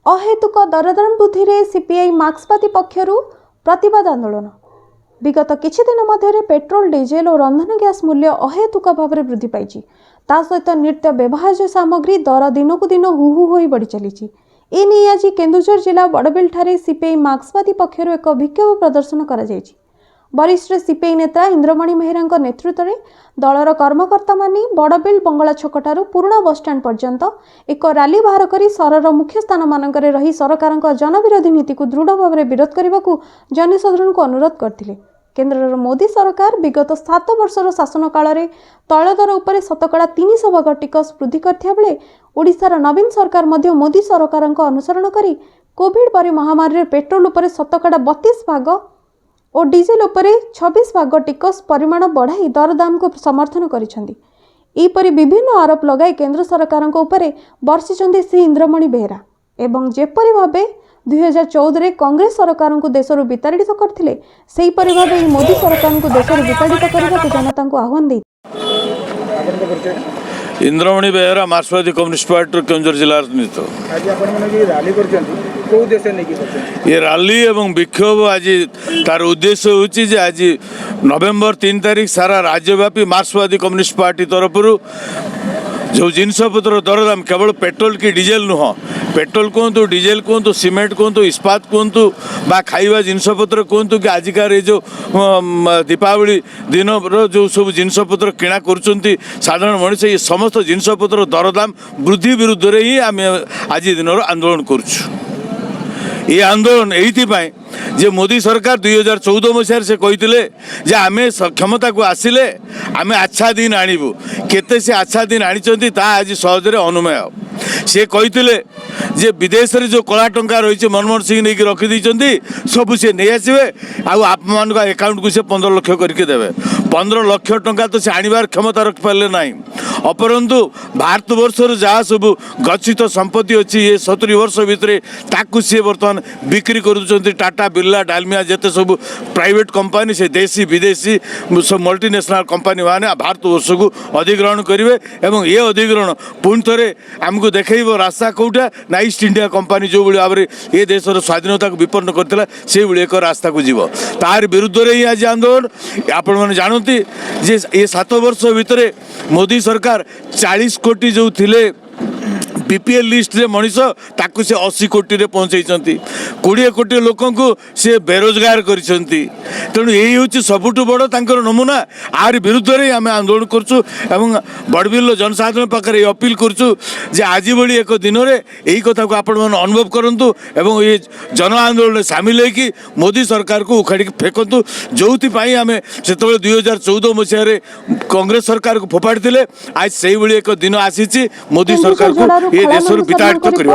अहेतुक दरदाम वृद्धि में सीपीआई मार्क्सवादी पक्षरु प्रतिवाद आंदोलन। विगत किछि दिन मध्य पेट्रोल डीजेल और रंधन गैस मूल्य अहेतुक भाव में वृद्धि पाई। ता सहित नित्य व्यवहार्य सामग्री दर दिनकू दिन हुहु होई बढ़ी चली। एने आज केन्दुझर जिला बड़बिल ठारे सीपीआई मार्क्सवादी पक्षरु एक विक्षोभ प्रदर्शन करा जायछि। वरिष्ठ सीपीआई नेता इंद्रमणि मेहरा नेतृत्व में दलर कर्मकर्ता मानी बड़बिल बंगला छकठार पुराणा बसस्टाण्ड पर्यंत एक रैली बाहर कर सहर मुख्य स्थान मानकरे रही सरकार जनविरोधी नीति को दृढ़ भाव में विरोध करने को जनसाधारण को अनुरोध करथिले। केन्द्र मोदी सरकार विगत 7 वर्षर शासन काल में तैल दर उपर शतकड़ा 300 भाग टिकस वृद्धि करथिया बेले ओडिशार नवीन सरकार मध्य मोदी सरकार अनुसरण करी कोविड पर महामारी रे पेट्रोल उपर शतकड़ा 32 भाग और डीजेल उपरे 26 भाग टिकस परिमाण बढ़ाई दरदाम को समर्थन करिसेंती। एपरि विभिन्न आरोप लगाई केंद्र सरकार उपरे बर्षिचंती श्री इंद्रमणि बेहरा एवं जेपरि भाबे 2014 रे कांग्रेस सरकार को देशरु विताड़ित करथिले सेहीपरि भाबे मोदी सरकार को देशरु विताड़ित करबाक जनता को आह्वान दै। इंद्रमणि बेहरा मार्क्सवादी कम्युनिस्ट पार्टी केन्दुझर जिला ये रैली एवं विक्षोभ आज तार उद्देश्य होची आज नवेम्बर 3 तारिख सारा राज्यव्यापी मार्क्सवादी कम्युनिस्ट पार्टी तरफ जो जिनपतर दरदाम केवल पेट्रोल की डीजेल नुह पेट्रोल कहतु डीजेल कहतु सीमेंट कहतु इस्पात कहतु बा खाइबा जिनपतर कहतु कि आजिकार ये जो दीपावली दिन जो सब जिनपतर किणा करुँच साधारण मनुष्य ये समस्त जिनपतर दरदाम वृद्धि विरुद्ध रे ही आम आज दिन आंदोलन करुँ। ये आंदोलन ये जे मोदी सरकार 2014 मसीह से कहते आम क्षमता को आसिले आम अच्छा दिन आणबू केते से अच्छा दिन आनी आज सहजरे अनुमेय सी कहते जे विदेश रे जो कला टंका रही मनमोहन सिंह नहीं रखीदी सब सी नहीं आसवे आप अकाउंट को से 15 लाख करके देवे 15 लाख टंका तो से आनिबार क्षमता रखिपारे ना अपरंतु भारत वर्षर जहाँ सब गच्छित संपत्ति अच्छी ये 70 वर्ष भितर ताकू सी बर्तमान बिक्री कर टाटा बिरला डालमिया जिते सब प्राइवेट कंपनी से देशी विदेशी सब मल्टीनेशनल कंपनी माने भारत वर्ष को अधिग्रहण करेंगे एवं ये अधिग्रहण पुणी थे आमको देखब रास्ता कौटा ना ईस्ट इंडिया कंपनी जो भाव में ये देशर स्वाधीनता को विपन्न करता से भाई एक रास्ता को जीव तार विरुद्ध रे ही आज आंदोलन आपण मैंने जानती जे ये 7 वर्ष भितर मोदी सरकार 40 कोटी जो थिले बीपीएल लिस्ट रे मनीष ताकू से 80 कोटी रे पहुंचाई 20 कोटी लोक को से बेरोजगार करिसेंती तेणु यही हूँ सबुठ बड़ तांकर नमूना आर विरुद्ध रे आम आंदोलन करछु एवं बड़बिल जनसाधारण पाखे अपील करछु जे आज भली एक दिन में यही कथा को आपण मैंने अनुभव करूँ एवं ये जन आंदोलन सामिल होगी मोदी सरकार को उखाड़ी फेंकतु जो आम से 2014 मसीह कांग्रेस सरकार को फोपाड़ी आज से भाई एक दिन आसी मोदी सरकार को ये देश विताड़ित करने।